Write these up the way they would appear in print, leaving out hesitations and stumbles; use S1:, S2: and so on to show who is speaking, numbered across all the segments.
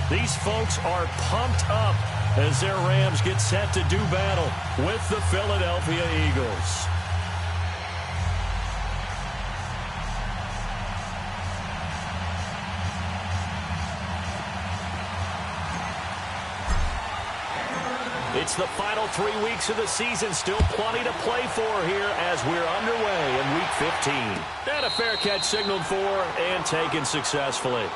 S1: These folks are pumped up as their Rams get set to do battle with the Philadelphia Eagles. It's the final 3 weeks of the season. Still plenty to play for here as we're underway in Week 15. And a fair catch signaled for and taken successfully.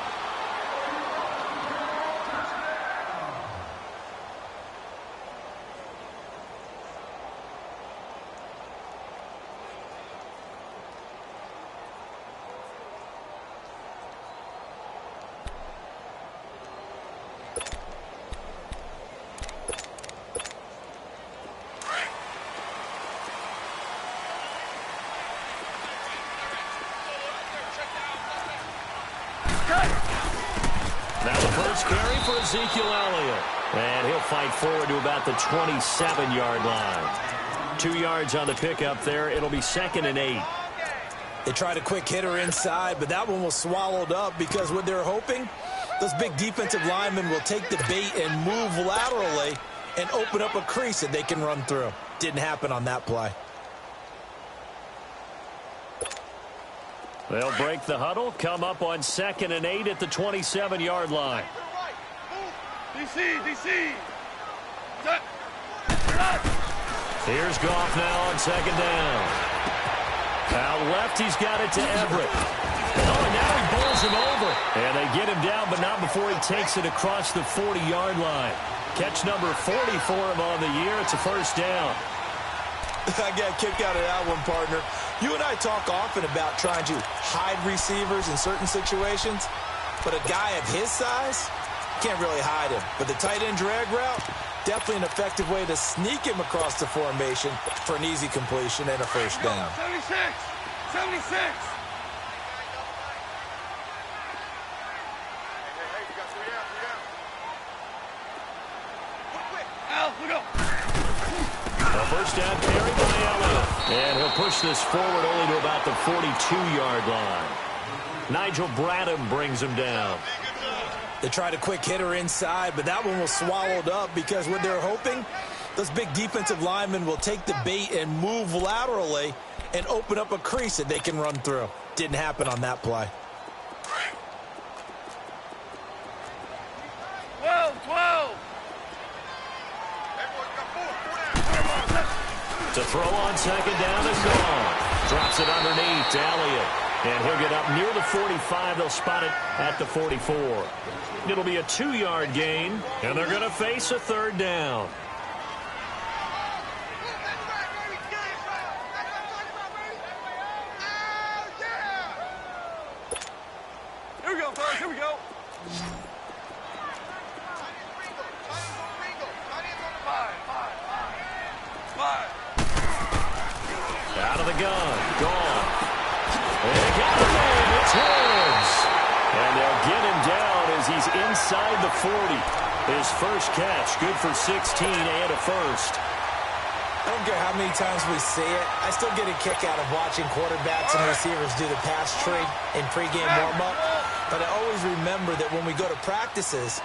S1: Now the first carry for Ezekiel Elliott. And he'll fight forward to about the 27-yard line. 2 yards on the pickup there. It'll be 2nd and 8.
S2: They tried a quick hitter inside, but that one was swallowed up because what they're hoping, those big defensive linemen will take the bait and move laterally and open up a crease that they can run through. Didn't happen on that play.
S1: They'll break the huddle, come up on 2nd and 8 at the 27-yard line.
S3: DC.
S1: Here's Goff now on 2nd down. Out left, he's got it to Everett. Oh, and now he bowls him over. And they get him down, but not before he takes it across the 40-yard line. Catch number 40 for him on the year. It's a first down.
S2: I got a kick out of that one, partner. You and I talk often about trying to hide receivers in certain situations, but a guy of his size can't really hide him. But the tight end drag route, definitely an effective way to sneak him across the formation for an easy completion and a first down.
S3: 76. Al, look up.
S1: A first down carry by Elliott. And he'll push this forward only to about the 42-yard line. Nigel Bradham brings him down.
S2: They tried a quick hitter inside, but that one was swallowed up because what they're hoping, those big defensive linemen will take the bait and move laterally and open up a crease that they can run through. Didn't happen on that play.
S3: 12.
S1: To throw on 2nd down is gone. Drops it underneath to Elliott. And he'll get up near the 45. They'll spot it at the 44. It'll be a 2-yard gain, and they're going to face a 3rd down.
S3: Here we go, fellas. Here we go. Five.
S1: Out of the gun. Gone. And they got him in. It's Woods. And they'll get him down as he's inside the 40. His first catch, good for 16 and a first.
S2: I don't care how many times we see it. I still get a kick out of watching quarterbacks and receivers do the pass tree in pregame warm-up. But I always remember that when we go to practices,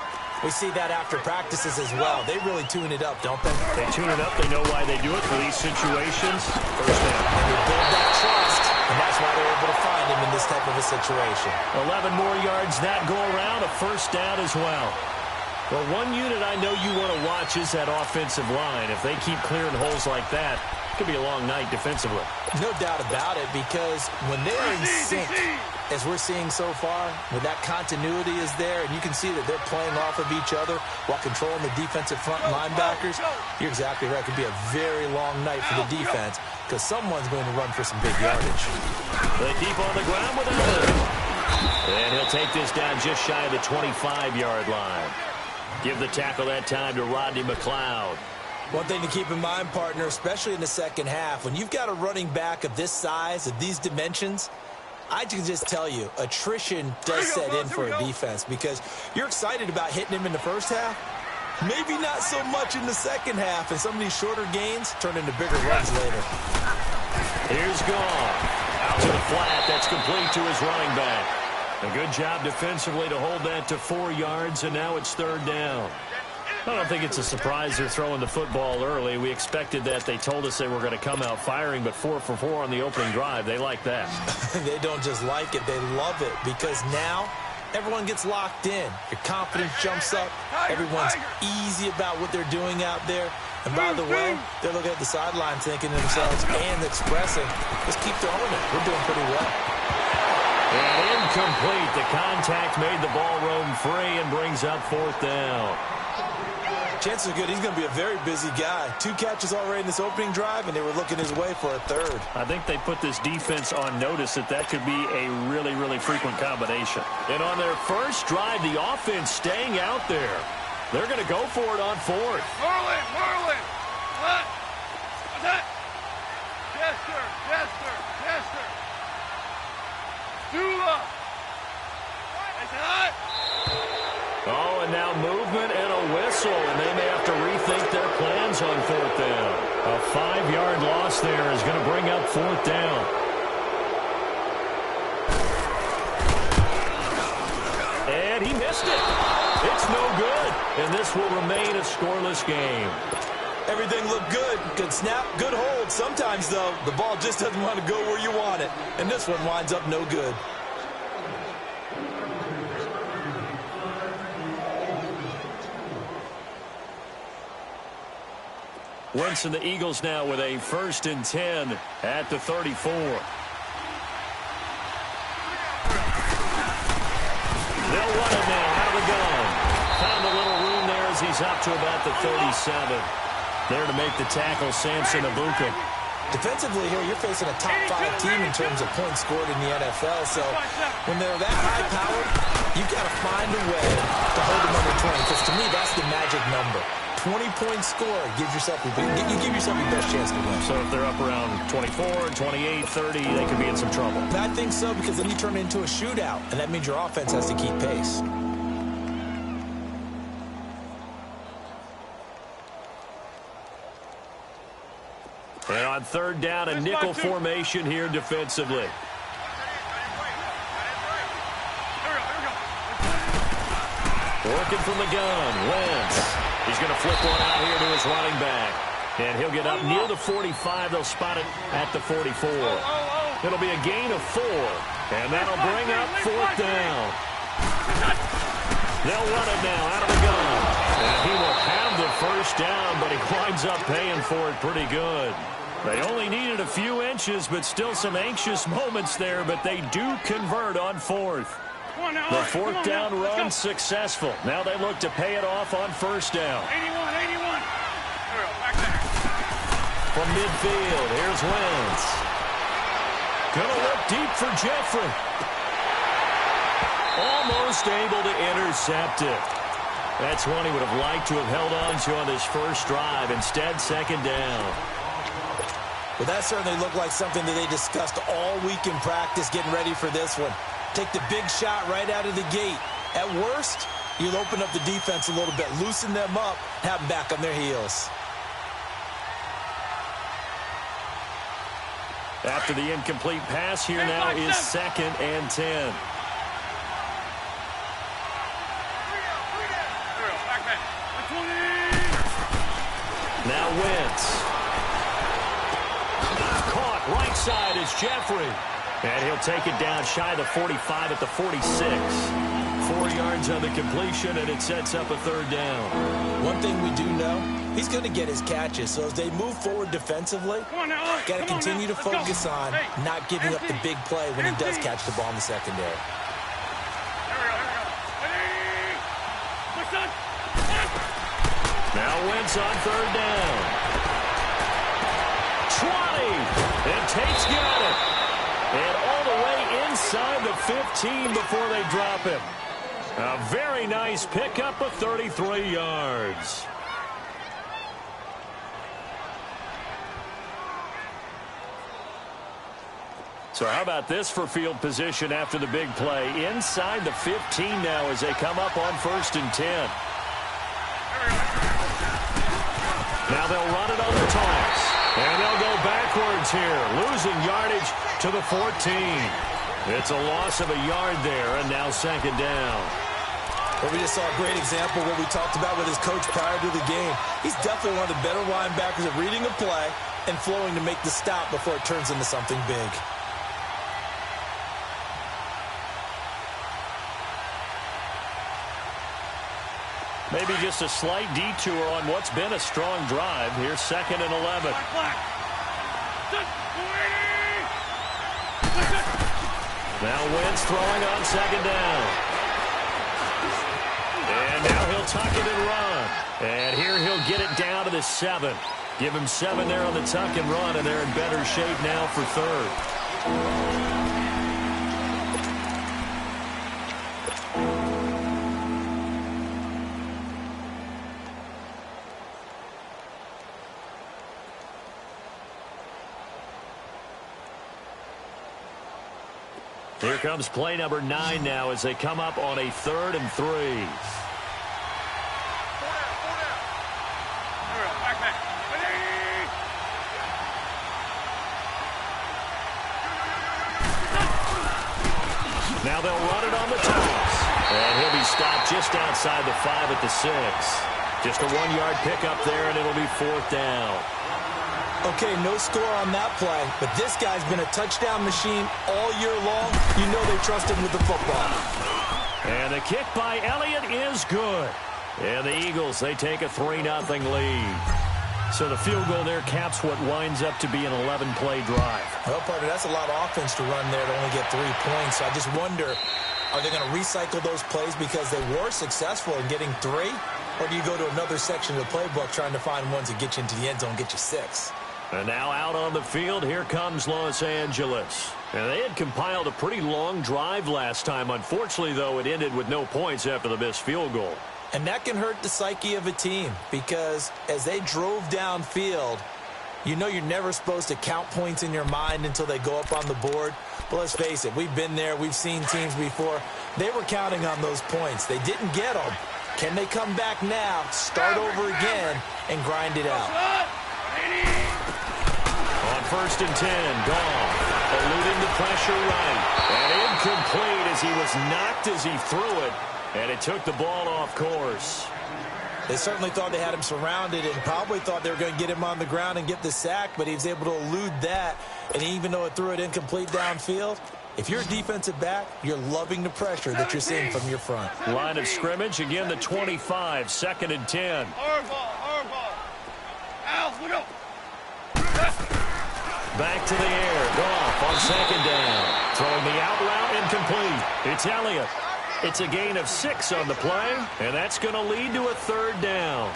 S2: we see that after practices as well. They really tune it up, don't they?
S1: They tune it up. They know why they do it for these situations. First down.
S2: And they build that trust, and that's why they're able to find him in this type of a situation.
S1: 11 more yards that go around, a first down as well. Well, one unit I know you want to watch is that offensive line. If they keep clearing holes like that, it could be a long night defensively.
S2: No doubt about it, because when they're in sync, as we're seeing so far, when that continuity is there, and you can see that they're playing off of each other while controlling the defensive front linebackers, you're exactly right. It could be a very long night for the defense because someone's going to run for some big yardage.
S1: They keep on the ground with Elliott. And he'll take this down just shy of the 25-yard line. Give the tackle that time to Rodney McLeod.
S2: One thing to keep in mind, partner, especially in the second half, when you've got a running back of this size, of these dimensions, I can just tell you, attrition does set in for a defense because you're excited about hitting him in the first half. Maybe not so much in the second half, and some of these shorter gains turn into bigger runs later.
S1: Here's Goff. Out to the flat. That's complete to his running back. A good job defensively to hold that to 4 yards, and now it's 3rd down. I don't think it's a surprise they're throwing the football early. We expected that. They told us they were going to come out firing, but 4 for 4 on the opening drive. They like that.
S2: They don't just like it, they love it, because now everyone gets locked in. Your confidence jumps up. Everyone's easy about what they're doing out there. And by the way, they're looking at the sideline thinking to themselves and expressing, let's keep throwing it. We're doing pretty well.
S1: And incomplete. The contact made the ball roam free and brings up 4th down.
S2: Chances are good he's going to be a very busy guy. 2 catches already in this opening drive, and they were looking his way for a 3rd.
S1: I think they put this defense on notice that could be a really, really frequent combination. And on their first drive, the offense staying out there. They're going to go for it on 4th.
S3: Marlin. What? What's that? Chester. Dula. They said hot.
S1: Oh, and now movement and a whistle, and they may have to rethink their plans on 4th down. A 5-yard loss there is going to bring up 4th down. And he missed it. It's no good, and this will remain a scoreless game.
S2: Everything looked good. Good snap, good hold. Sometimes, though, the ball just doesn't want to go where you want it, and this one winds up no good.
S1: Wentz and the Eagles now with a 1st and 10 at the 34. They'll run it now out of the gun. Found a little room there as he's up to about the 37. There to make the tackle, Samson Abuka.
S2: Defensively here, you're facing a top-5 team in terms of points scored in the NFL. So when they're that high-powered, you've got to find a way to hold them under 20. Because to me, that's the magic number. 20-point score gives yourself you give yourself your best chance to win.
S1: So if they're up around 24, 28, 30, they could be in some trouble.
S2: I think so, because then you turn it into a shootout, and that means your offense has to keep pace.
S1: And on 3rd down, a nickel formation here defensively. Working from the gun, Wentz. He's going to flip one out here to his running back. And he'll get up near the 45. They'll spot it at the 44. It'll be a gain of 4. And that'll bring up 4th down. They'll run it now out of the gun. And he will have the 1st down, but he winds up paying for it pretty good. They only needed a few inches, but still some anxious moments there, but they do convert on 4th. The 4th down run successful. Now they look to pay it off on 1st down.
S3: 81. Back there.
S1: From midfield, here's Wentz. Gonna look deep for Jeffrey. Almost able to intercept it. That's one he would have liked to have held on to on his first drive. Instead, 2nd down.
S2: Well, that certainly looked like something that they discussed all week in practice, getting ready for this one. Take the big shot right out of the gate. At worst, you'll open up the defense a little bit, loosen them up, have them back on their heels.
S1: After the incomplete pass, here now is 2nd and 10. Now Wentz. Caught right side is Jeffrey. And he'll take it down shy of the 45 at the 46. 4 yards on the completion, and it sets up a 3rd down.
S2: One thing we do know, he's going to get his catches. So as they move forward defensively, got to continue to focus on not giving up the big play when he does catch the ball in the secondary.
S1: Now Wentz on 3rd down. 20. And Tate's got it. And all the way inside the 15 before they drop him. A very nice pickup of 33 yards. So how about this for field position after the big play? Inside the 15 now as they come up on 1st and 10. Now they'll run it on the toss. And they'll go backwards here, losing yardage to the 14. It's a loss of a yard there, and now second down.
S2: Well, we just saw a great example of what we talked about with his coach prior to the game. He's definitely one of the better linebackers at reading a play and flowing to make the stop before it turns into something big.
S1: Maybe just a slight detour on what's been a strong drive. Here's 2nd and 11. Now Wentz throwing on 2nd down. And now he'll tuck it and run. And here he'll get it down to the 7. Give him 7 there on the tuck and run, and they're in better shape now for 3rd. Here comes play number 9 now as they come up on a 3rd and 3. Now they'll run it on the toss. And he'll be stopped just outside the 5 at the 6. Just a 1-yard pickup there, and it'll be 4th down.
S2: Okay, no score on that play, but this guy's been a touchdown machine all year long. You know they trust him with the football.
S1: And the kick by Elliott is good. And the Eagles, they take a 3-0 lead. So the field goal there caps what winds up to be an 11-play drive.
S2: Well, partner, that's a lot of offense to run there to only get 3 points. So I just wonder, are they going to recycle those plays because they were successful in getting 3? Or do you go to another section of the playbook trying to find ones that get you into the end zone and get you 6?
S1: And now out on the field, here comes Los Angeles. And they had compiled a pretty long drive last time. Unfortunately, though, it ended with no points after the missed field goal.
S2: And that can hurt the psyche of a team because as they drove downfield, you know you're never supposed to count points in your mind until they go up on the board. But let's face it, we've been there. We've seen teams before. They were counting on those points. They didn't get them. Can they come back now, start over again, and grind it out?
S1: On 1st and 10, Goff eluding the pressure right. And incomplete as he was knocked as he threw it. And it took the ball off course.
S2: They certainly thought they had him surrounded and probably thought they were going to get him on the ground and get the sack, but he was able to elude that. And even though it threw it incomplete downfield, if you're a defensive back, you're loving the pressure that you're seeing from your front.
S1: Line of scrimmage, again the 25, 2nd and 10.
S3: Hardball. Al, look up.
S1: Back to the air. Goff on 2nd down. Throwing the out route incomplete. It's Elliott. It's a gain of 6 on the play, and that's going to lead to a 3rd down.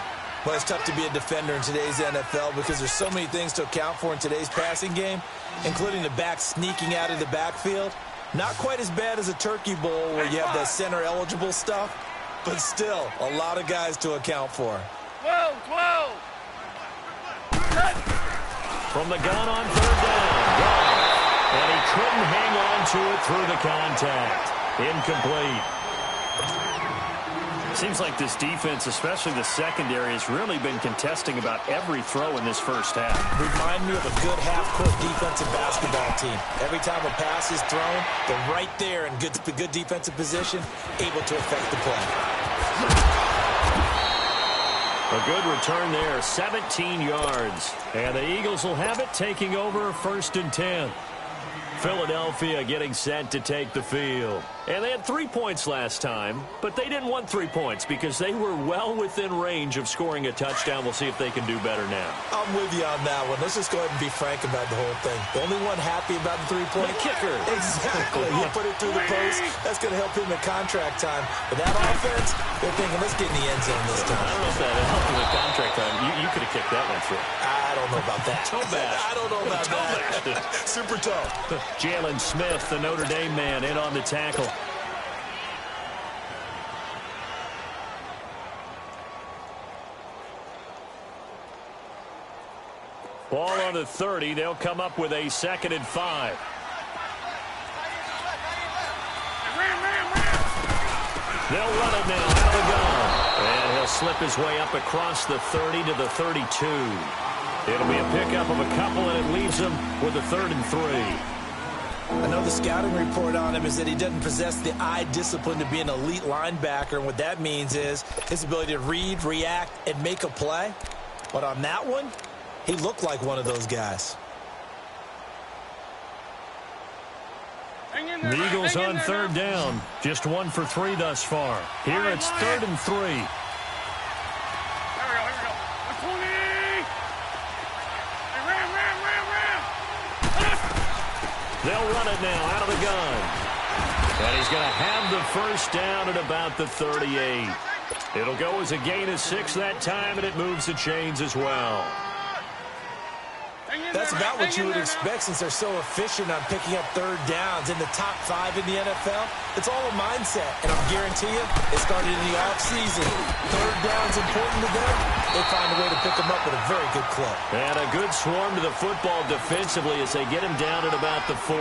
S2: Well, it's tough to be a defender in today's NFL because there's so many things to account for in today's passing game, including the back sneaking out of the backfield. Not quite as bad as a turkey bowl where you have that center-eligible stuff, but still a lot of guys to account for.
S3: 12.
S1: From the gun on 3rd down. Goff. And he couldn't hang on to it through the contact. Incomplete. Seems like this defense, especially the secondary, has really been contesting about every throw in this first half.
S2: Remind me of a good half-court defensive basketball team. Every time a pass is thrown, they're right there in good defensive position, able to affect the play.
S1: A good return there, 17 yards. And the Eagles will have it, taking over 1st and 10. Philadelphia getting set to take the field. And they had 3 points last time, but they didn't want 3 points because they were well within range of scoring a touchdown. We'll see if they can do better now.
S2: I'm with you on that one. Let's just go ahead and be frank about the whole thing. The only one happy about the 3-point
S1: kicker.
S2: Exactly. You put it through the post. That's going to help him in contract time. But that offense, they're thinking, let's get in the end zone this time.
S1: I don't know if that helped him in contract time. You could have kicked that one through.
S2: I don't know about that.
S1: Toe bash.
S2: I don't know about that. Super toe.
S1: Jalen Smith, the Notre Dame man, in on the tackle. Ball on the 30. They'll come up with a 2nd and 5. They'll run it now out of the gun. And he'll slip his way up across the 30 to the 32. It'll be a pickup of a couple, and it leaves him with a 3rd and 3.
S2: I know the scouting report on him is that he doesn't possess the eye discipline to be an elite linebacker, and what that means is his ability to read, react, and make a play. But on that one, he looked like one of those guys.
S1: The Eagles on third down. Just 1 for 3 thus far. Here it's 3rd and 3.
S3: Here we go. 20. Hey, ram.
S1: They'll run it now out of the gun. And he's going to have the first down at about the 38. It'll go as a gain of 6 that time, and it moves the chains as well.
S2: That's about what you would expect since they're so efficient on picking up third downs in the top 5 in the NFL. It's all a mindset, and I'll guarantee you it started in the offseason. Third down's important to them. They find a way to pick them up at a very good clip.
S1: And a good swarm to the football defensively as they get him down at about the 40.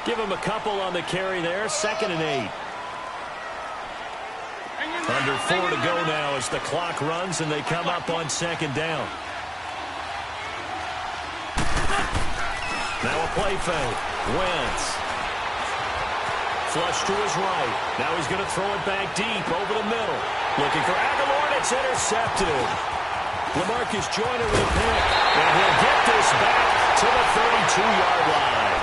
S1: Give him a couple on the carry there. 2nd and 8. Under 4 to go now as the clock runs and they come up on 2nd down. Now a play fake. Wentz. Flush to his right. Now he's going to throw it back deep over the middle. Looking for Aguilar, and it's intercepted. LaMarcus Joyner with a pick. And he'll get this back to the 32-yard line.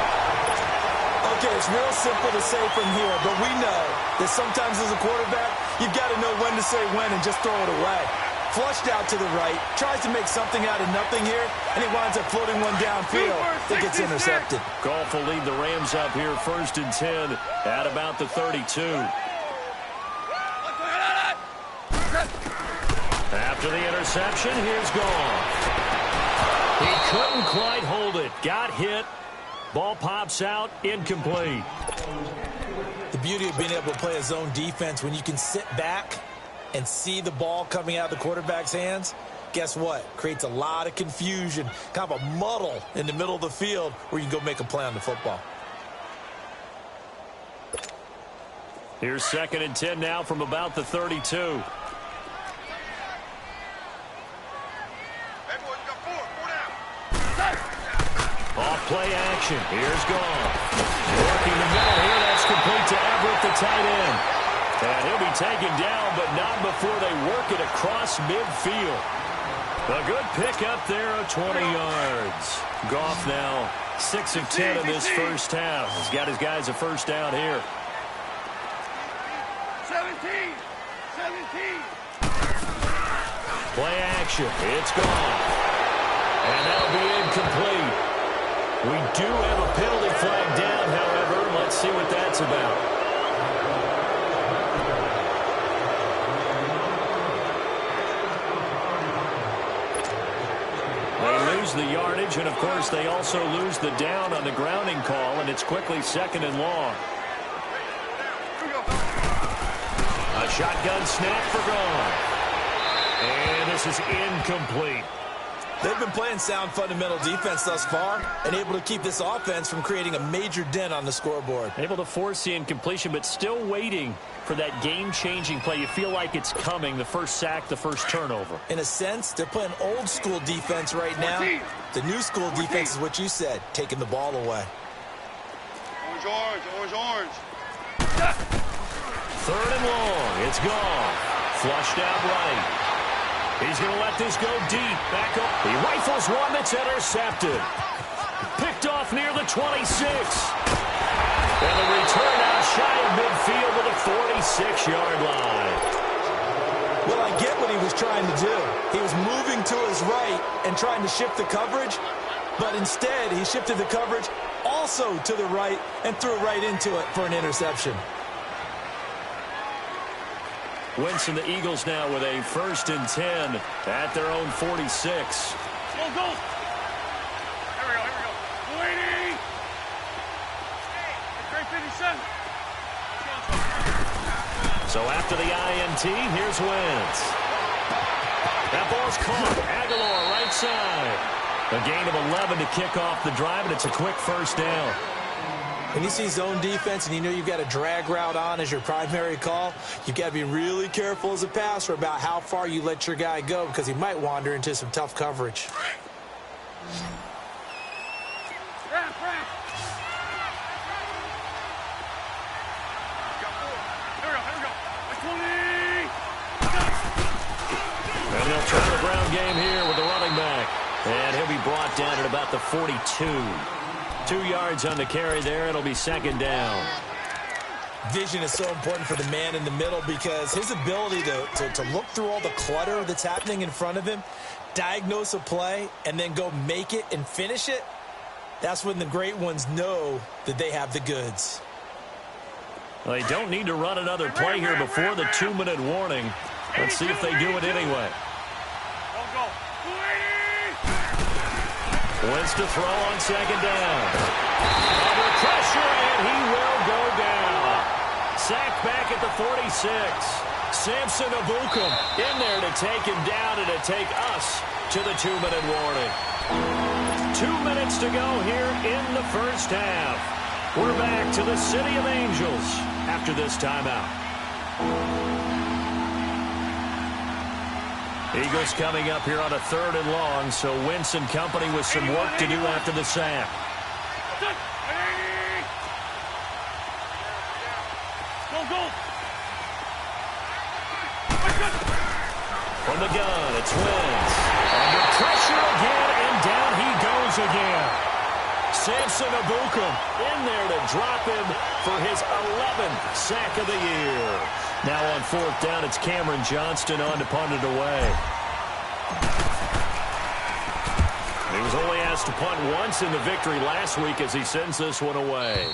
S2: Okay, it's real simple to say from here, but we know that sometimes as a quarterback, you've got to know when to say when and just throw it away. Flushed out to the right, tries to make something out of nothing here, and he winds up floating one downfield that gets intercepted.
S1: Goff will lead the Rams up here 1st and 10 at about the 32. After the interception, here's Goff. He couldn't quite hold it. Got hit. Ball pops out, incomplete.
S2: The beauty of being able to play a zone defense when you can sit back and see the ball coming out of the quarterback's hands, guess what? Creates a lot of confusion, kind of a muddle in the middle of the field where you can go make a play on the football.
S1: Here's 2nd and 10 now from about the 32.
S3: Hey, boys, you got 4 down.
S1: Off play action. Here's Goff. Working the middle here. That's complete to Everett, the tight end. And he'll be taken down, but not before they work it across midfield. A good pick up there of 20 yards. Goff now 6 of 10 in this first half. He's got his guys a first down here.
S3: 17.
S1: Play action. It's gone. And that'll be incomplete. We do have a penalty flag down, however. Let's see what that's about. They lose the yardage, and, of course, they also lose the down on the grounding call, and it's quickly 2nd and long. A shotgun snap for Goff. And this is incomplete.
S2: They've been playing sound fundamental defense thus far and able to keep this offense from creating a major dent on the scoreboard.
S1: Able to force the incompletion, but still waiting for that game-changing play. You feel like it's coming, the first sack, the first turnover.
S2: In a sense, they're playing old-school defense right now. The new-school defense is what you said, taking the ball away.
S3: Orange.
S1: 3rd and long. It's gone. Flushed out right. He's going to let this go deep. Back up. He rifles one that's intercepted. Picked off near the 26. And the return out shy of midfield to the 46-yard line.
S2: Well, I get what he was trying to do. He was moving to his right and trying to shift the coverage, but instead he shifted the coverage also to the right and threw right into it for an interception.
S1: Wentz and the Eagles now with a 1st and 10 at their own 46.
S3: Go. Here we go. 20. Great 57.
S1: So after the INT, here's Wentz. That ball's caught. Aguilar right side. A gain of 11 to kick off the drive, and it's a quick first down.
S2: When you see zone defense and you know you've got a drag route on as your primary call, you've got to be really careful as a passer about how far you let your guy go because he might wander into some tough coverage.
S1: they'll try the ground game here with the running back. And he'll be brought down at about the 42. 2 yards on the carry there. It'll be second down.
S2: Vision is so important for the man in the middle because his ability to look through all the clutter that's happening in front of him, diagnose a play, and then go make it and finish it, that's when the great ones know that they have the goods.
S1: Well, they don't need to run another play here before the 2-minute warning. Let's see if they do it anyway. Wins to throw on second down. Under pressure, and he will go down. Sacked back at the 46. Samson Abukum in there to take him down and to take us to the 2-minute warning. 2 minutes to go here in the first half. We're back to the City of Angels after this timeout. Eagles coming up here on a 3rd and long, so Wentz and company with some work to do after the sack. From the gun, it's Wentz. Under pressure again, and down he goes again. Samson Abukum in there to drop him for his 11th sack of the year. Now on 4th down, it's Cameron Johnston on to punt it away. He was only asked to punt once in the victory last week as he sends this one away.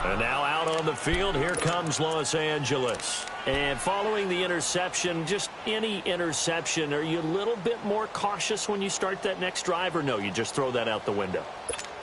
S1: And now out on the field, here comes Los Angeles. And following the interception, just any interception, are you a little bit more cautious when you start that next drive, or no, you just throw that out the window?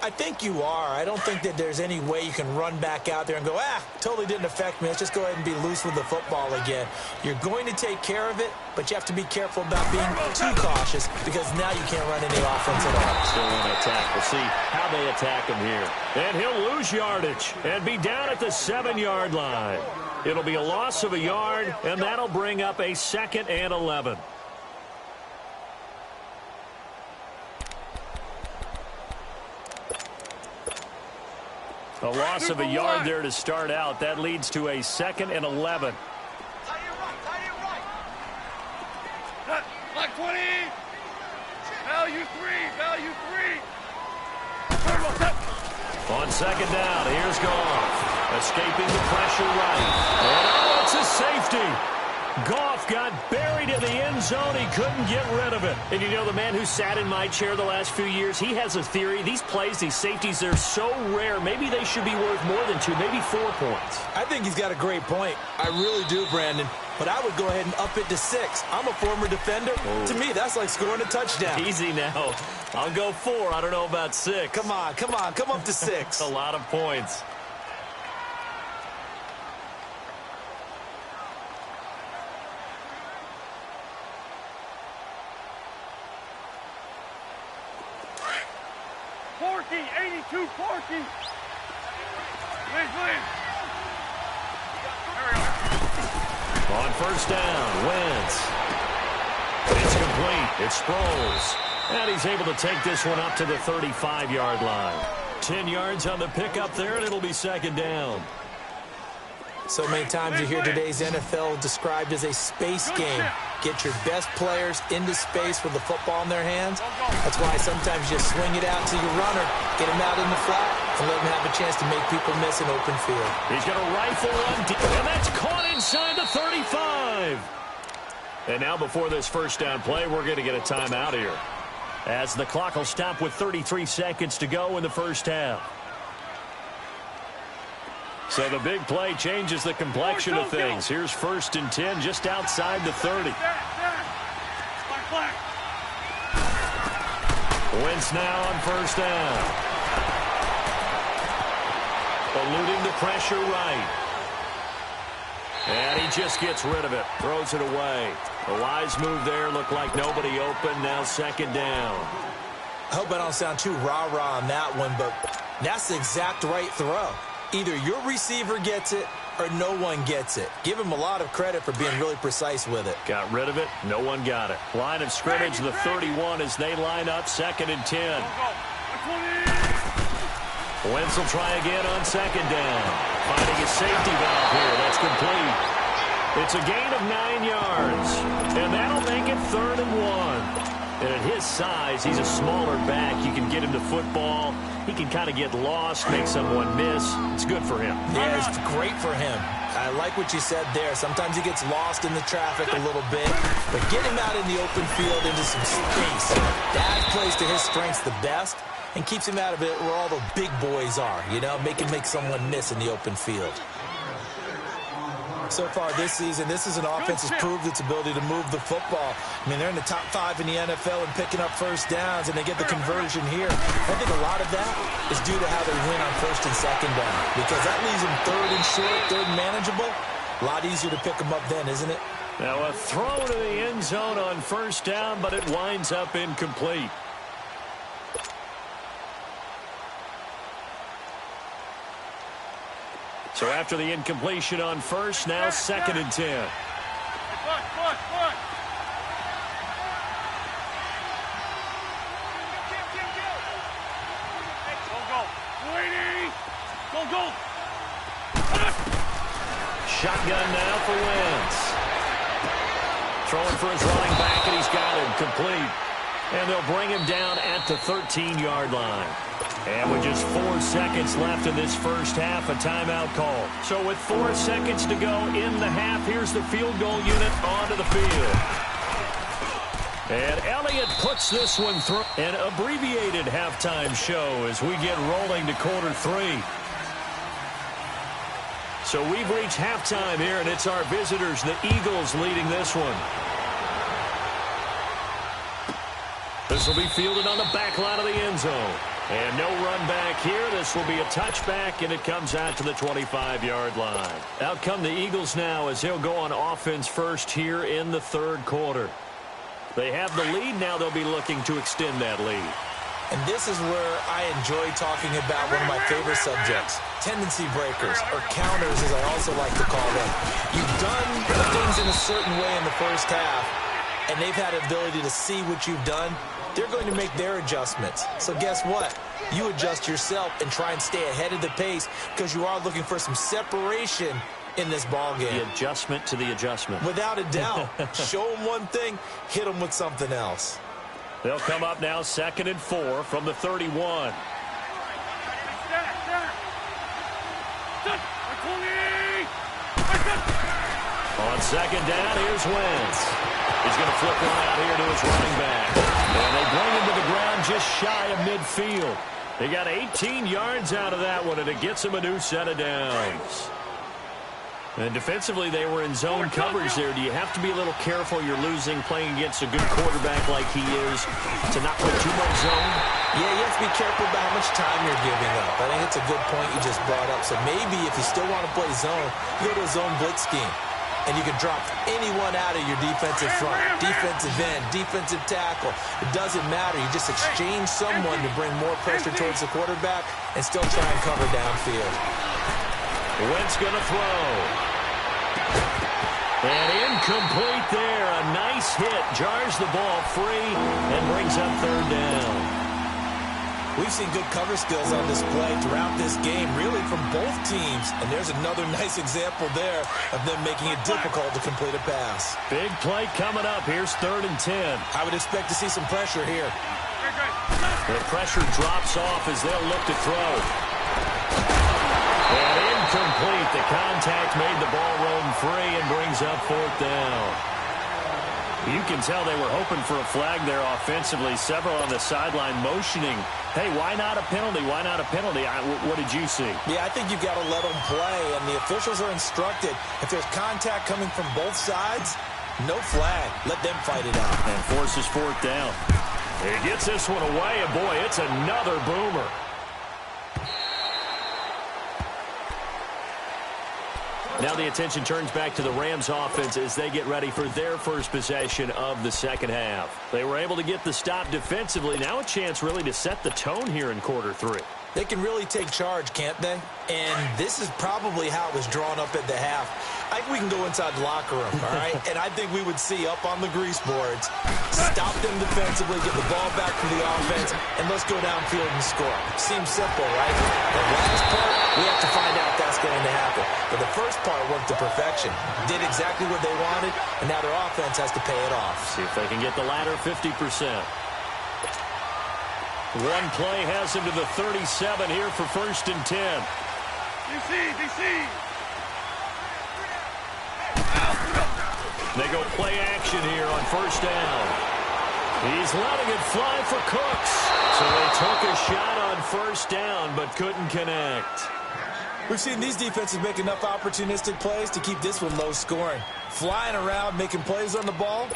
S2: I think you are. I don't think that there's any way you can run back out there and go, totally didn't affect me. Let's just go ahead and be loose with the football again. You're going to take care of it, but you have to be careful about being too cautious because now you can't run any offense at all.
S1: Still want to attack. We'll see how they attack him here. And he'll lose yardage and be down at the 7-yard line. It'll be a loss of a yard, and that'll bring up a 2nd and 11. A loss of a yard there to start out. That leads to a 2nd and 11.
S3: Like 20. Value 3.
S1: On second down, here's Goff. Escaping the pressure right. And it's a safety. Goff got buried in the end zone. He couldn't get rid of it. And you know, the man who sat in my chair the last few years, he has a theory. These plays, these safeties, they're so rare. Maybe they should be worth more than 2, maybe 4 points.
S2: I think he's got a great point. I really do, Brandon. But I would go ahead and up it to 6. I'm a former defender. To me, that's like scoring a touchdown.
S1: Easy now. I'll go 4. I don't know about 6.
S2: Come on. Come up to 6.
S1: A lot of points.
S3: Porky, 82, Porky. Please.
S1: On first down, Wentz. It's complete. It's Sproles. And he's able to take this one up to the 35-yard line. 10 yards on the pickup there, and it'll be second down.
S2: So many times you hear today's NFL described as a space game. Get your best players into space with the football in their hands. That's why sometimes you swing it out to your runner, get him out in the flat, and let him have a chance to make people miss an open field.
S1: He's going to rifle one deep, and that's caught inside the 35. And now before this first down play, we're going to get a timeout here, as the clock will stop with 33 seconds to go in the first half. So the big play changes the complexion of things. Here's 1st and 10 just outside the 30. Wentz now on first down. Eluding the pressure right. And he just gets rid of it. Throws it away. A wise move there. Looked like nobody open. Now second down.
S2: I hope I don't sound too rah-rah on that one, but that's the exact right throw. Either your receiver gets it or no one gets it. Give him a lot of credit for being really precise with it.
S1: Got rid of it. No one got it. Line of scrimmage, the 31 as they line up 2nd and 10. Wentz will try again on second down. Finding a safety valve here. That's complete. It's a gain of 9 yards, and that'll make it 3rd and 1. And at his size, he's a smaller back. You can get him to football. He can kind of get lost, make someone miss. It's good for him.
S2: Yeah, it's great for him. I like what you said there. Sometimes he gets lost in the traffic a little bit, but get him out in the open field into some space. That plays to his strengths the best and keeps him out of it where all the big boys are, you know, make someone miss in the open field. So far this season, this is an offense that's proved its ability to move the football. I mean, they're in the top 5 in the NFL and picking up first downs, and they get the conversion here. I think a lot of that is due to how they win on 1st and 2nd down, because that leaves them 3rd and short, 3rd and manageable. A lot easier to pick them up then, isn't it?
S1: Now a throw to the end zone on 1st down, but it winds up incomplete. So after the incompletion on 1st, now 2nd and 10.
S3: Go.
S1: Shotgun now for Wentz. Throwing for his running back, and he's got him complete. And they'll bring him down at the 13-yard line. And with just 4 seconds left in this first half, a timeout call. So with 4 seconds to go in the half, here's the field goal unit onto the field. And Elliott puts this one through. An abbreviated halftime show as we get rolling to quarter 3. So we've reached halftime here, and it's our visitors, the Eagles, leading this one. This will be fielded on the back line of the end zone. And no run back here. This will be a touchback, and it comes out to the 25-yard line. Out come the Eagles now as they'll go on offense first here in the 3rd quarter. They have the lead. Now they'll be looking to extend that lead.
S2: And this is where I enjoy talking about one of my favorite subjects, tendency breakers, or counters as I also like to call them. You've done things in a certain way in the first half, and they've had the ability to see what you've done. They're going to make their adjustments. So guess what? You adjust yourself and try and stay ahead of the pace because you are looking for some separation in this ball game.
S1: The adjustment to the adjustment.
S2: Without a doubt. Show them one thing, hit them with something else.
S1: They'll come up now 2nd and 4 from the 31. On 2nd down, here's Wentz. He's going to flip one out here to his running back. And they bring him to the ground just shy of midfield. They got 18 yards out of that one, and it gets him a new set of downs. And defensively, they were in zone coverage there. Do you have to be a little careful? You're losing, playing against a good quarterback like he is, to not play too much zone?
S2: Yeah, you have to be careful about how much time you're giving up. I think it's a good point you just brought up. So maybe if you still want to play zone, you go to a zone blitz scheme. And you can drop anyone out of your defensive front, defensive end, defensive tackle. It doesn't matter. You just exchange someone to bring more pressure towards the quarterback and still try and cover downfield.
S1: Wentz going to throw. And incomplete there. A nice hit. Jars the ball free and brings up 3rd down.
S2: We've seen good cover skills on display throughout this game, really from both teams. And there's another nice example there of them making it difficult to complete a pass.
S1: Big play coming up. Here's 3rd and 10.
S2: I would expect to see some pressure here.
S1: The pressure drops off as they'll look to throw. And incomplete. The contact made the ball roam free and brings up 4th down. You can tell they were hoping for a flag there offensively. Several on the sideline motioning. Hey, why not a penalty? Why not a penalty? What did you see?
S2: Yeah, I think you've got to let them play, and the officials are instructed. If there's contact coming from both sides, no flag. Let them fight it out.
S1: And forces 4th down. He gets this one away, and boy, it's another boomer. Now the attention turns back to the Rams offense as they get ready for their first possession of the second half. They were able to get the stop defensively. Now a chance really to set the tone here in quarter 3.
S2: They can really take charge, can't they? And this is probably how it was drawn up at the half. I think we can go inside the locker room, all right? And I think we would see up on the grease boards, stop them defensively, get the ball back from the offense, and let's go downfield and score. Seems simple, right? The last part, we have to find out if that's going to happen. But the first part worked to perfection. Did exactly what they wanted, and now their offense has to pay it off.
S1: See if they can get the latter 50%. One play has him to the 37 here for 1st and 10.
S3: DC.
S1: They go play action here on 1st down. He's letting it fly for Cooks. So they took a shot on 1st down, but couldn't connect.
S2: We've seen these defenses make enough opportunistic plays to keep this one low scoring. Flying around, making plays on the ball,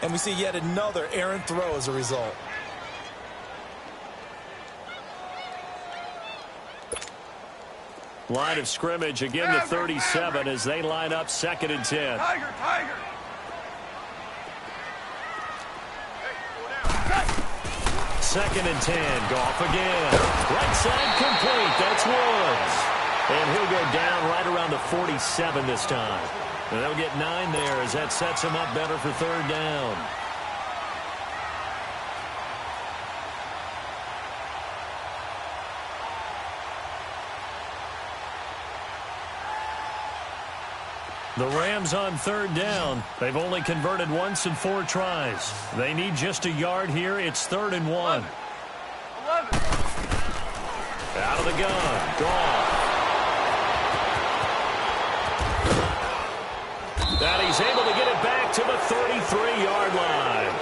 S2: and we see yet another errant throw as a result.
S1: Line of scrimmage again to 37 as they line up 2nd and 10.
S3: Tiger.
S1: 2nd and 10. Goff again. Right side complete. That's Woods. And he'll go down right around the 47 this time. And they'll get 9 there as that sets him up better for 3rd down. The Rams on 3rd down. They've only converted once in 4 tries. They need just a yard here. It's 3rd and 1.
S3: 11.
S1: Out of the gun. Goff. And he's able to get it back to the 33-yard line.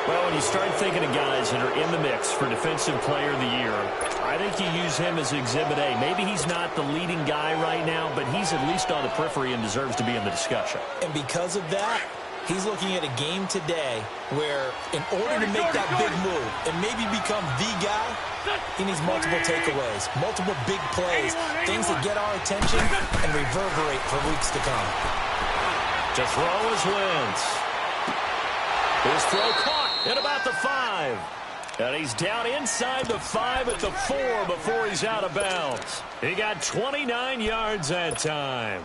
S1: Well, when you start thinking of guys that are in the mix for Defensive Player of the Year, I think you use him as Exhibit A. Maybe he's not the leading guy right now, but he's at least on the periphery and deserves to be in the discussion.
S2: And because of that, he's looking at a game today where in order to make that big move and maybe become the guy, he needs multiple takeaways, multiple big plays, things that get our attention and reverberate for weeks to come.
S1: To throw is Wentz. His throw caught at about the 5. And he's down inside the 5 at the 4 before he's out of bounds. He got 29 yards that time.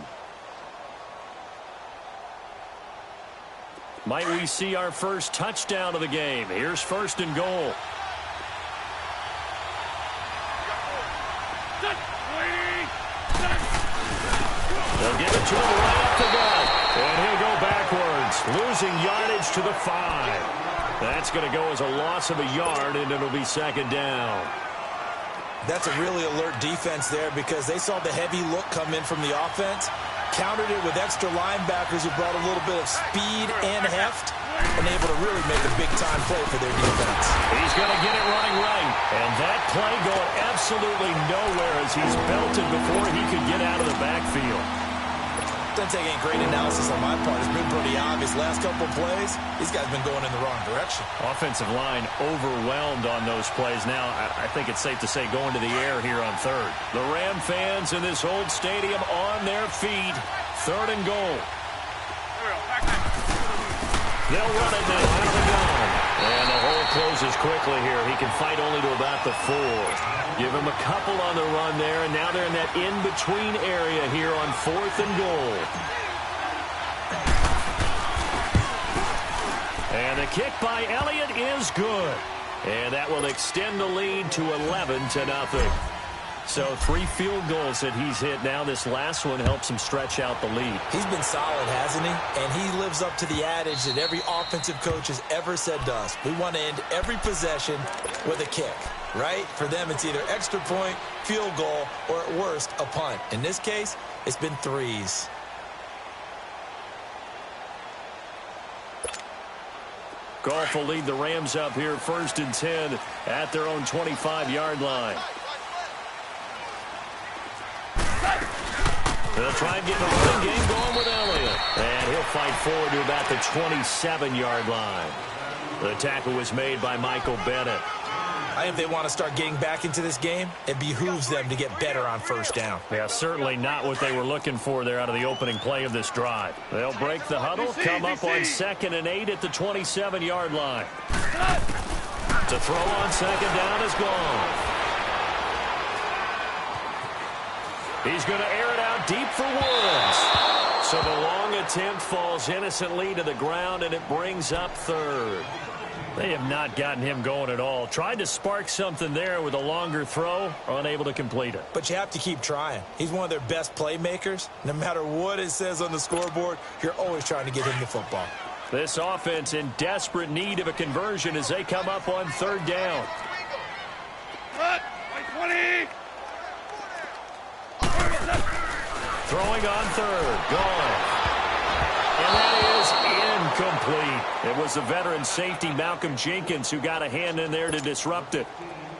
S1: Might we see our first touchdown of the game? Here's 1st and goal. They'll give it to him right up the gut. And he'll go backwards, losing yardage to the 5. That's going to go as a loss of a yard, and it'll be 2nd down.
S2: That's a really alert defense there because they saw the heavy look come in from the offense, countered it with extra linebackers who brought a little bit of speed and heft, and able to really make a big-time play for their defense.
S1: He's going to get it running right, and that play going absolutely nowhere as he's belted before he could get out of the backfield.
S2: Doesn't take any great analysis on my part. It's been pretty obvious. Last couple of plays, these guys have been going in the wrong direction.
S1: Offensive line overwhelmed on those plays. Now, I think it's safe to say going to the air here on 3rd. The Ram fans in this old stadium on their feet. 3rd and goal. They'll run it now out of the gun. And the hole closes quickly here. He can fight only to about the 4. Give him a couple on the run there, and now they're in that in-between area here on 4th and goal. And the kick by Elliott is good. And that will extend the lead to 11-0. So 3 field goals that he's hit now. This last one helps him stretch out the lead.
S2: He's been solid, hasn't he? And he lives up to the adage that every offensive coach has ever said to us. We want to end every possession with a kick, right? For them, it's either extra point, field goal, or at worst, a punt. In this case, it's been 3s.
S1: Goff will lead the Rams up here 1st and 10 at their own 25-yard line. They'll try and get the running game going with Elliott. And he'll fight forward to about the 27-yard line. The tackle was made by Michael Bennett.
S2: I think if they want to start getting back into this game, it behooves them to get better on 1st down.
S1: Yeah, certainly not what they were looking for there out of the opening play of this drive. They'll break the huddle, come up on 2nd and 8 at the 27-yard line. To throw on 2nd down is gone. He's going to air it out deep for Woods. So the long attempt falls innocently to the ground, and it brings up third. They have not gotten him going at all. Tried to spark something there with a longer throw, unable to complete it.
S2: But you have to keep trying. He's one of their best playmakers. No matter what it says on the scoreboard, you're always trying to get him the football.
S1: This offense in desperate need of a conversion as they come up on third down.
S3: Cut. 20.
S1: Throwing on third. Gone. And that is incomplete. It was the veteran safety, Malcolm Jenkins, who got a hand in there to disrupt it.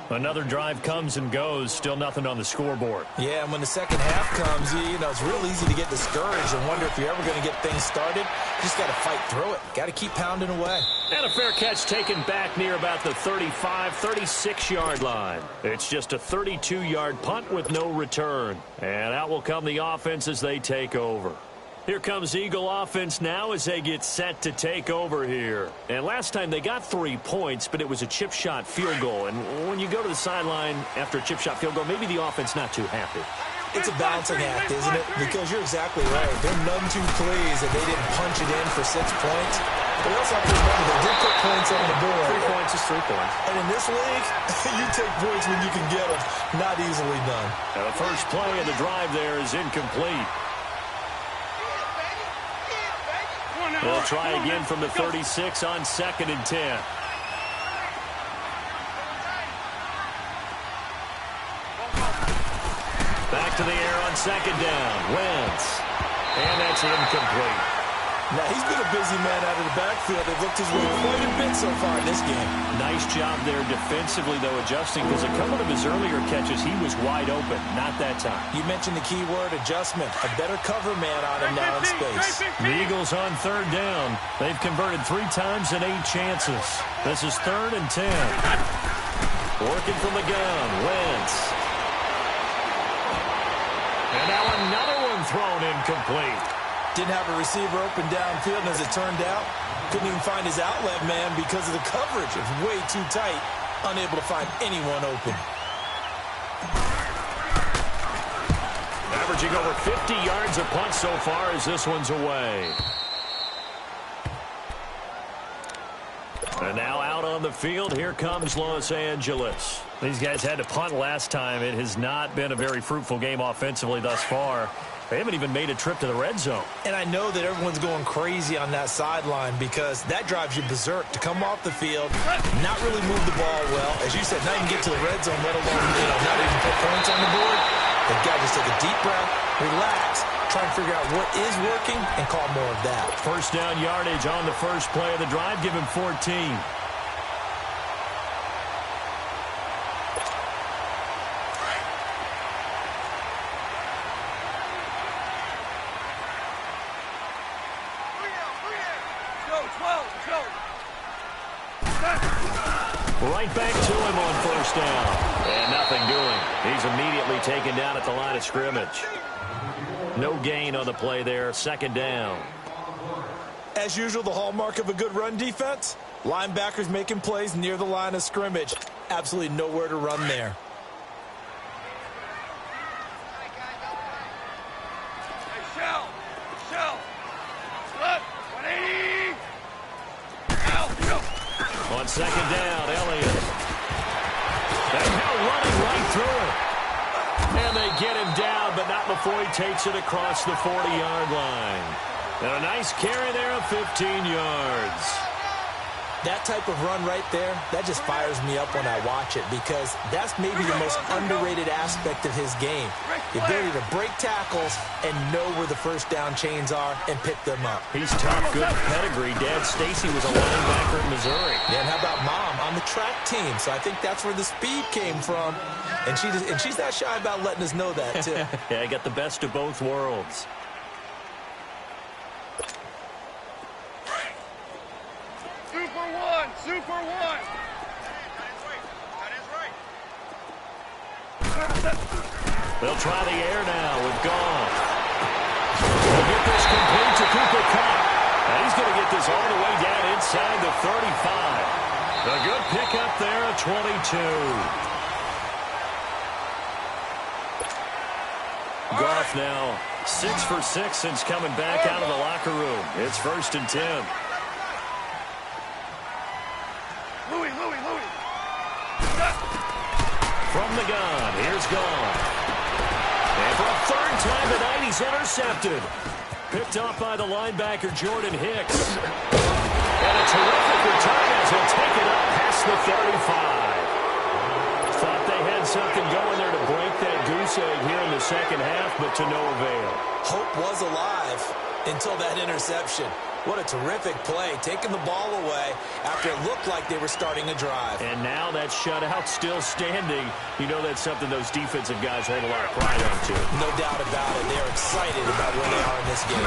S1: Another drive comes and goes. Still nothing on the scoreboard.
S2: Yeah, and when the second half comes, you know, it's real easy to get discouraged and wonder if you're ever going to get things started. You just got to fight through it. Got to keep pounding away.
S1: And a fair catch taken back near about the 35, 36-yard line. It's just a 32-yard punt with no return. And out will come the offense as they take over. Here comes Eagle offense now as they get set to take over here. And last time they got 3 points, but it was a chip shot field goal. And when you go to the sideline after a chip shot field goal, maybe the offense not too happy.
S2: It's a balancing act, isn't it? Because you're exactly right. They're none too pleased that they didn't punch it in for 6 points. But we also have to remember they did put points on the board.
S1: 3 points is 3 points.
S2: And in this league, you take points when you can get them. Not easily done.
S1: Now the first play of the drive there is incomplete. They'll try again from the 36 on 2nd and 10. Back to the air on 2nd down. Wentz. And that's incomplete.
S2: Now, he's been a busy man out of the backfield. They've looked his way quite a bit so far in this game.
S1: Nice job there defensively, though, adjusting, because a couple of his earlier catches, he was wide open. Not that time.
S2: You mentioned the key word, adjustment. A better cover man on him now in space.
S1: The Eagles on 3rd down. They've converted 3 times and 8 chances. This is 3rd and 10. Working from the gun. Wentz. And now another one thrown incomplete.
S2: Didn't have a receiver open downfield, and as it turned out, couldn't even find his outlet man because of the coverage. It was way too tight, unable to find anyone open.
S1: Averaging over 50 yards a punt so far as this one's away. And now out on the field, here comes Los Angeles. These guys had to punt last time. It has not been a very fruitful game offensively thus far. They haven't even made a trip to the red zone.
S2: And I know that everyone's going crazy on that sideline because that drives you berserk to come off the field, not really move the ball well. As you said, not even get to the red zone, let alone, not even put points on the board. They've got to just take a deep breath, relax, try and figure out what is working and call more of that.
S1: First down yardage on the first play of the drive. Give him 14. Right back to him on first down. And nothing doing. He's immediately taken down at the line of scrimmage. No gain on the play there. 2nd down.
S2: As usual, the hallmark of a good run defense, linebackers making plays near the line of scrimmage. Absolutely nowhere to run there.
S1: On 2nd down, Elliott. And now running right through it. And they get him down, but not before he takes it across the 40-yard line. And a nice carry there of 15 yards.
S2: That type of run right there, that just fires me up when I watch it because that's maybe the most underrated aspect of his game. The ability to break tackles and know where the first down chains are and pick them up.
S1: He's tough, good pedigree. Dad Stacy was a linebacker in Missouri.
S2: Yeah, and how about Mom on the track team? So I think that's where the speed came from. And she's not shy about letting us know that, too.
S1: Yeah, I got the best of both worlds.
S3: Super one.
S1: They'll try the air now with Goff. They'll get this complete to Cooper Kupp. And he's going to get this all the way down inside the 35. A good pickup there at 22. Goff now 6 for 6 since coming back out of the locker room. It's 1st and 10.
S3: Louis.
S1: From the gun, here's Goff. And for a third time tonight, he's intercepted. Picked off by the linebacker, Jordan Hicks. And a terrific return as he'll take it up past the 35. Thought they had something going there to break that goose egg here in the second half, but to no avail.
S2: Hope was alive until that interception. What a terrific play, taking the ball away after it looked like they were starting a drive.
S1: And now that shutout still standing. You know that's something those defensive guys hold a lot of pride on, too.
S2: No doubt about it. They're excited about where they are in this game.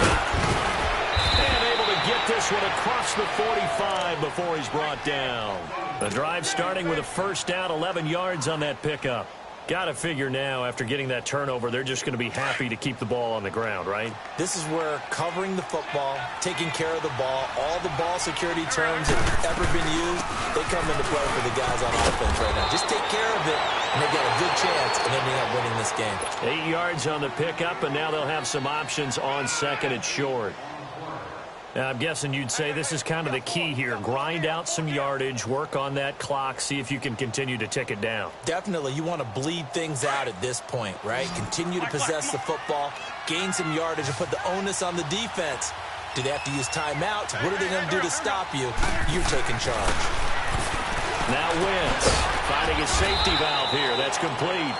S1: And able to get this one across the 45 before he's brought down. The drive starting with a first down, 11 yards on that pickup. Got to figure now, after getting that turnover, they're just going to be happy to keep the ball on the ground, right?
S2: This is where covering the football, taking care of the ball, all the ball security terms that have ever been used, they come into play for the guys on offense right now. Just take care of it, and they've got a good chance of ending up winning this game.
S1: 8 yards on the pickup, and now they'll have some options on second and short. Now, I'm guessing you'd say this is kind of the key here. Grind out some yardage, work on that clock, see if you can continue to tick it down.
S2: Definitely. You want to bleed things out at this point, right? Continue to possess the football, gain some yardage, and put the onus on the defense. Do they have to use timeouts? What are they going to do to stop you? You're taking charge.
S1: Now Wentz finding his safety valve here. That's complete.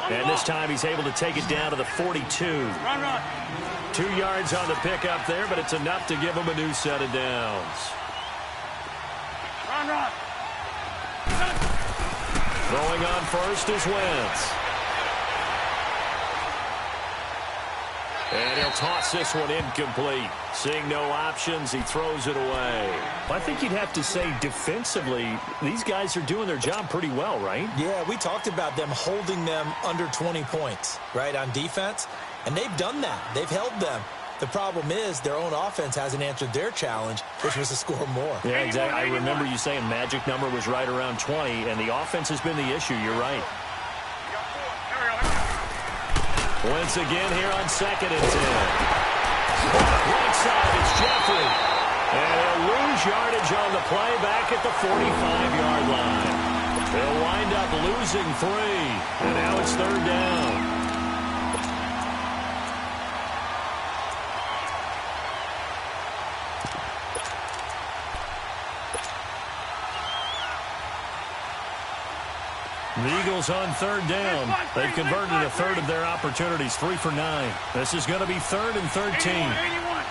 S1: And this time he's able to take it down to the 42.
S3: Run.
S1: 2 yards on the pickup there, but it's enough to give him a new set of downs.
S3: Run.
S1: Throwing on first is Wentz. And he'll toss this one incomplete. Seeing no options, he throws it away. I think you'd have to say defensively, these guys are doing their job pretty well, right?
S2: Yeah, we talked about them holding them under 20 points, right, on defense. And they've done that. They've held them. The problem is their own offense hasn't answered their challenge, which was to score more.
S1: Yeah, exactly. I remember you saying magic number was right around 20, and the offense has been the issue. You're right. Once again here on second and 10. Right side is Jeffrey. And he'll lose yardage on the play back at the 45-yard line. They'll wind up losing 3. And now it's third down. The Eagles on third down. They've converted a third of their opportunities, 3 for 9. This is going to be 3rd and 13.
S3: 81.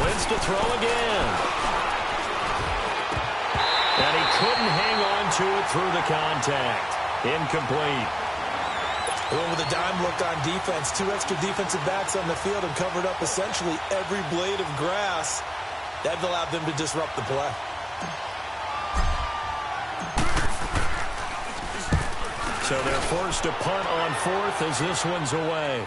S1: Wentz to throw again. And he couldn't hang on to it through the contact. Incomplete.
S2: Well, with a dime look on defense, 2 extra defensive backs on the field and covered up essentially every blade of grass. That allowed them to disrupt the play.
S1: So they're forced to punt on 4th as this one's away.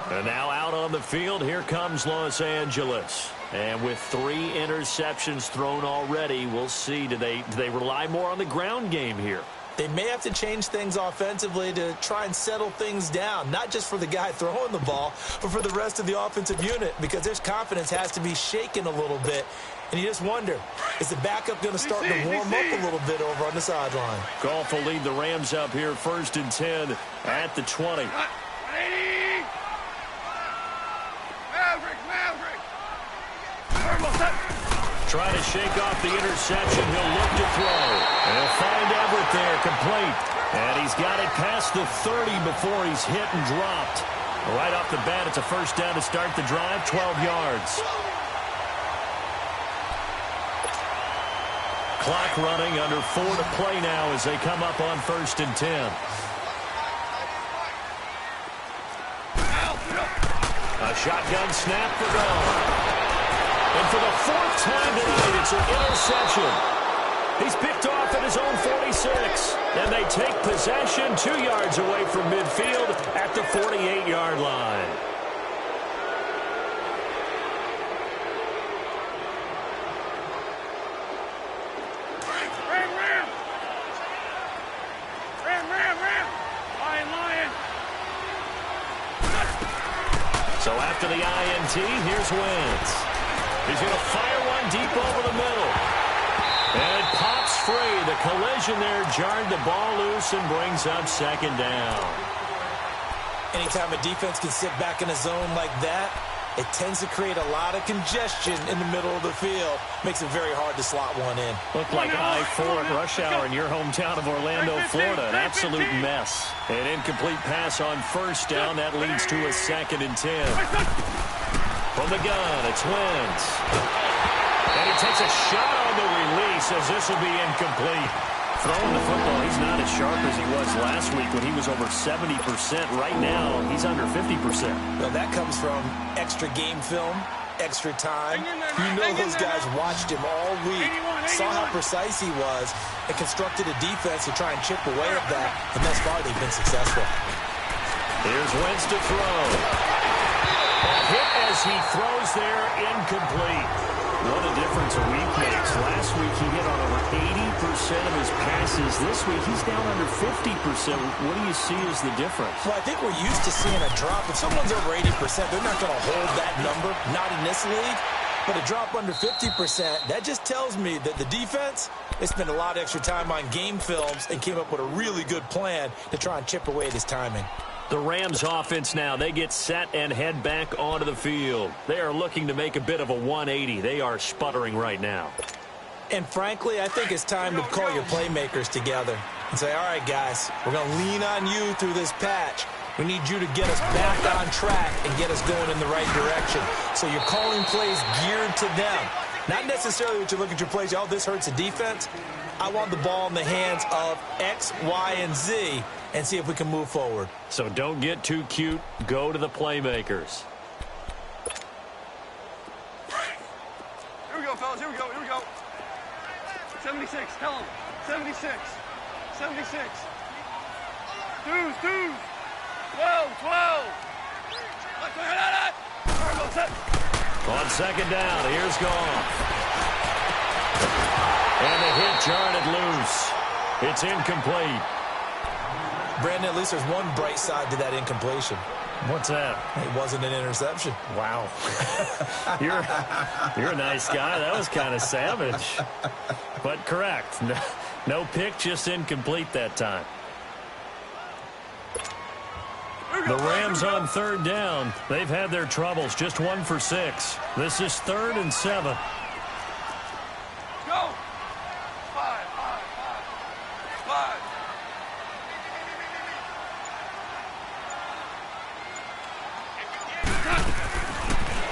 S1: And now out on the field, here comes Los Angeles. And with 3 interceptions thrown already, we'll see. Do they rely more on the ground game here?
S2: They may have to change things offensively to try and settle things down, not just for the guy throwing the ball, but for the rest of the offensive unit, because their confidence has to be shaken a little bit. And you just wonder, is the backup going to start to warm up a little bit over on the sideline?
S1: Goff will lead the Rams up here, 1st and 10 at the 20.
S3: 180. Maverick.
S1: Trying to shake off the interception. He'll look to throw. And he'll find Everett there, complete. And he's got it past the 30 before he's hit and dropped. Right off the bat, it's a first down to start the drive, 12 yards. Clock running, under 4 to play now as they come up on 1st and 10. A shotgun snap for Goff. And for the 4th time tonight, it's an interception. He's picked off at his own 46. And they take possession 2 yards away from midfield at the 48-yard line. after the INT. Here's Wentz. He's going to fire one deep over the middle. And it pops free. The collision there jarred the ball loose and brings up second down.
S2: Anytime a defense can sit back in a zone like that, it tends to create a lot of congestion in the middle of the field. Makes it very hard to slot one in.
S1: Looked like I-4 at rush hour in your hometown of Orlando, Florida. An absolute mess. An incomplete pass on first down. That leads to a 2nd and 10. From the gun, it's Wentz. And he takes a shot on the release as this will be incomplete. Throwing the football, he's not as sharp as he was last week when he was over 70%. Right now, he's under 50%.
S2: Well, that comes from extra game film, extra time. You know those guys watched him all week, saw how precise he was, and constructed a defense to try and chip away at that. And thus far, they've been successful.
S1: Here's Wentz to throw. A hit as he throws there, incomplete. What a difference a week makes. Last week he hit on over 80% of his passes. This week he's down under 50%. What do you see as the difference?
S2: Well, I think we're used to seeing a drop. If someone's over 80%, they're not going to hold that number, not in this league. But a drop under 50%, that just tells me that the defense, they spent a lot of extra time on game films and came up with a really good plan to try and chip away at his timing.
S1: The Rams offense now, they get set and head back onto the field. They are looking to make a bit of a 180. They are sputtering right now.
S2: And frankly, I think it's time to call your playmakers together and say, all right, guys, we're going to lean on you through this patch. We need you to get us back on track and get us going in the right direction. So you're calling plays geared to them. Not necessarily that you look at your plays, oh, this hurts the defense. I want the ball in the hands of X, Y, and Z and see if we can move forward.
S1: So don't get too cute. Go to the playmakers.
S3: Here we go, fellas. Here we go. Here we go. 76. Tell them. 76. 76. Twos. 12. Let's go. All right, go set.
S1: On second down, here's Goff. And the hit jarred it loose. It's incomplete.
S2: Brandon, at least there's one bright side to that incompletion.
S1: What's that?
S2: It wasn't an interception.
S1: Wow. You're a nice guy. That was kind of savage. But correct. No pick, just incomplete that time. The Rams on third down. They've had their troubles. Just 1 for 6. This is 3rd and 7.
S3: Go. 5.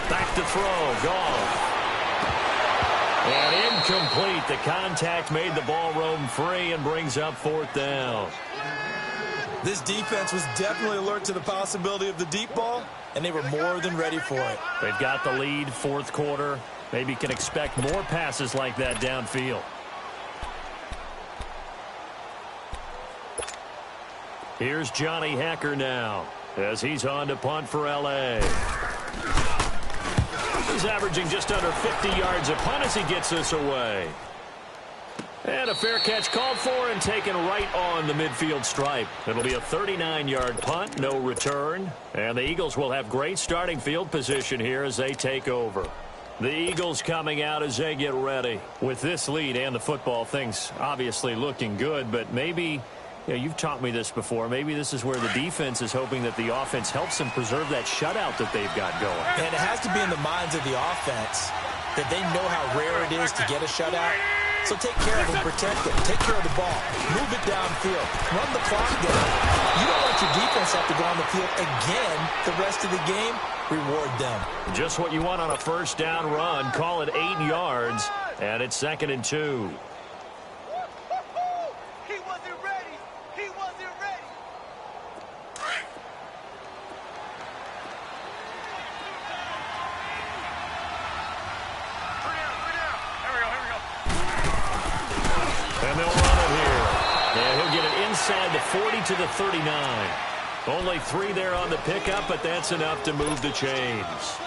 S1: Back to throw. Goff. And incomplete. The contact made the ball roam free and brings up 4th down.
S2: This defense was definitely alert to the possibility of the deep ball, and they were more than ready for it.
S1: They've got the lead, 4th quarter. Maybe can expect more passes like that downfield. Here's Johnny Hacker now as he's on to punt for L.A. He's averaging just under 50 yards a punt as he gets this away. And a fair catch called for and taken right on the midfield stripe. It'll be a 39-yard punt, no return. And the Eagles will have great starting field position here as they take over. The Eagles coming out as they get ready. With this lead and the football, things obviously looking good, but maybe, you've taught me this before, maybe this is where the defense is hoping that the offense helps them preserve that shutout that they've got going.
S2: And it has to be in the minds of the offense that they know how rare it is to get a shutout. So take care of them, protect them, take care of the ball, move it downfield, run the clock down. You don't want your defense have to go on the field again the rest of the game. Reward them.
S1: Just what you want on a first down run. Call it 8 yards, and it's 2nd and 2.
S3: He wasn't ready. He wasn't ready.
S1: And they'll run it here. And he'll get it inside the 40 to the 39. Only 3 there on the pickup, but that's enough to move the chains.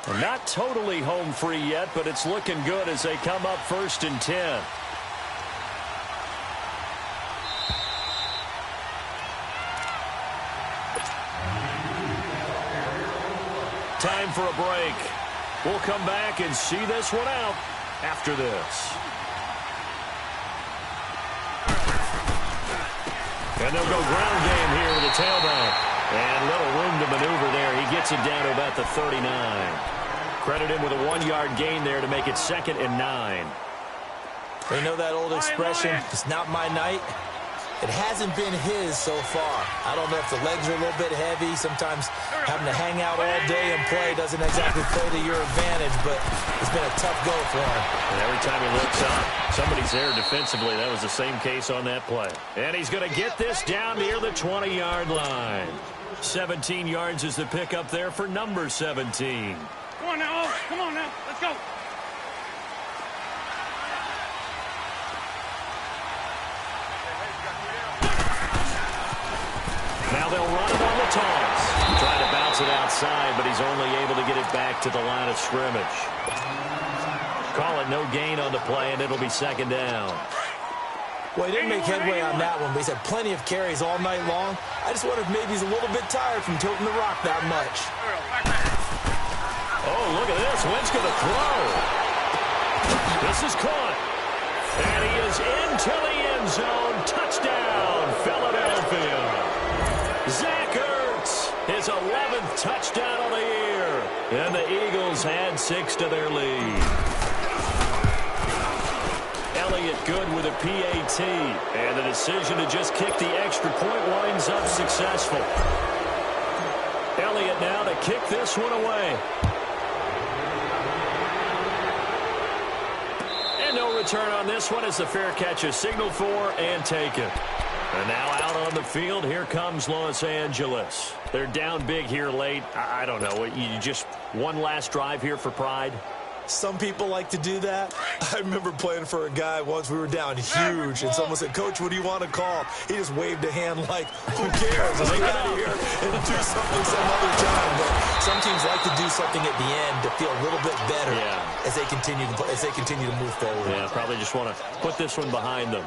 S1: Well, not totally home free yet, but it's looking good as they come up 1st and 10. for a break. We'll come back and see this one out after this. And they'll go ground game here with the tailback. And little room to maneuver there. He gets it down to about the 39. Credit him with a 1-yard gain there to make it 2nd and 9.
S2: You know that old expression, it's not my night? It hasn't been his so far. I don't know if the legs are a little bit heavy. Sometimes having to hang out all day and play doesn't exactly play to your advantage, but it's been a tough go for him.
S1: And every time he looks up, somebody's there defensively. That was the same case on that play. And he's going to get this down near the 20-yard line. 17 yards is the pickup there for number 17.
S3: Come on now, Oaks. Come on now. Let's go.
S1: Now they'll run it on the toss. Trying to bounce it outside, but he's only able to get it back to the line of scrimmage. Call it no gain on the play, and it'll be 2nd down.
S2: Well, he didn't make headway on that one, but he's had plenty of carries all night long. I just wonder if maybe he's a little bit tired from tilting the rock that much.
S1: Oh, look at this. Wentz going to throw. This is caught. And he is into the end zone. Touchdown, Philadelphia. Zach Ertz, his 11th touchdown of the year. And the Eagles add 6 to their lead. Elliott good with a PAT. And the decision to just kick the extra point winds up successful. Elliott now to kick this one away. And no return on this one as the fair catch is signaled for and taken. And now out on the field, here comes Los Angeles. They're down big here late. I don't know. You just one last drive here for pride?
S2: Some people like to do that. I remember playing for a guy once. We were down huge, and someone said, "Coach, what do you want to call?" He just waved a hand like, "Who cares? Let's get out of here and do something some other time." But some teams like to do something at the end to feel a little bit better as they continue to move forward.
S1: Yeah, probably just want to put this one behind them.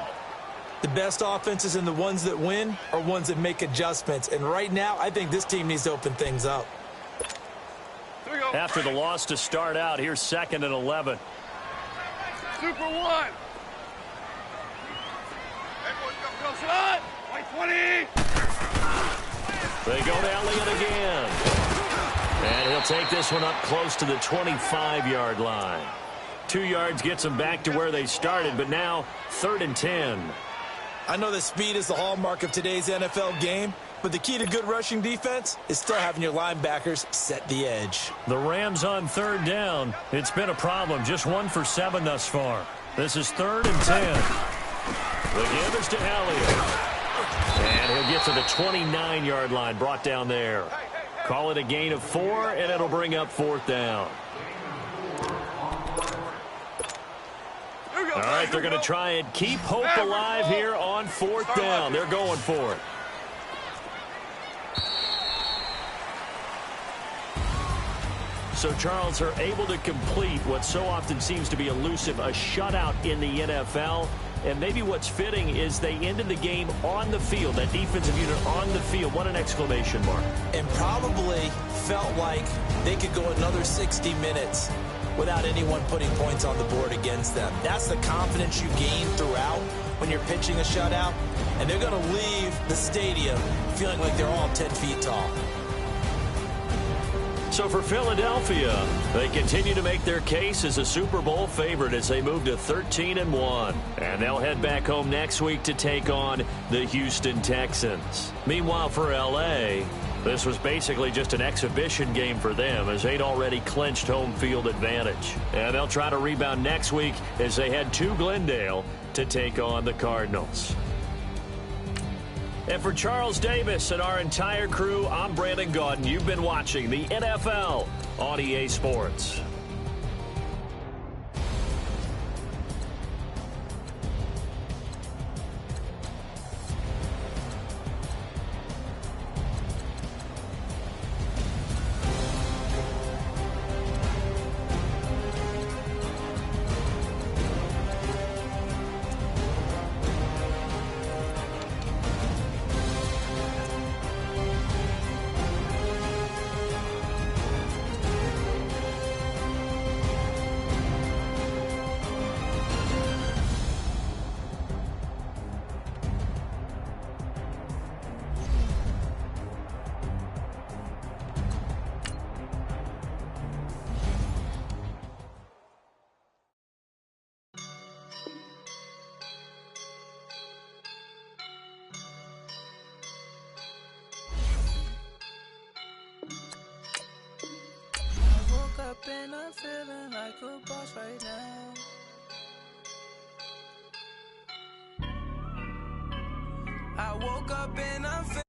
S2: The best offenses and the ones that win are ones that make adjustments. And right now, I think this team needs to open things up.
S1: After the loss to start out, here's 2nd and 11.
S3: Super 1. Go, son. White 20.
S1: They go to Elliott again. And he'll take this one up close to the 25-yard line. 2 yards gets them back to where they started, but now 3rd and 10.
S2: I know that speed is the hallmark of today's NFL game, but the key to good rushing defense is still having your linebackers set the edge.
S1: The Rams on 3rd down. It's been a problem. Just 1 for 7 thus far. This is 3rd and 10. The give is to Elliott. And he'll get to the 29-yard line, brought down there. Call it a gain of 4, and it'll bring up 4th down. All right, they're going to try and keep hope alive here on 4th down. They're going for it. So, Charles, are able to complete what so often seems to be elusive, a shutout in the NFL. And maybe what's fitting is they ended the game on the field, that defensive unit on the field. What an exclamation mark.
S2: And probably felt like they could go another 60 minutes without anyone putting points on the board against them. That's the confidence you gain throughout when you're pitching a shutout. And they're going to leave the stadium feeling like they're all 10 feet tall.
S1: So for Philadelphia, they continue to make their case as a Super Bowl favorite as they move to 13-1. And they'll head back home next week to take on the Houston Texans. Meanwhile, for L.A., this was basically just an exhibition game for them as they'd already clinched home field advantage. And they'll try to rebound next week as they head to Glendale to take on the Cardinals. And for Charles Davis and our entire crew, I'm Brandon Gaudin. You've been watching the NFL on EA Sports.
S4: feeling like a boss right now. I woke up and I'm feeling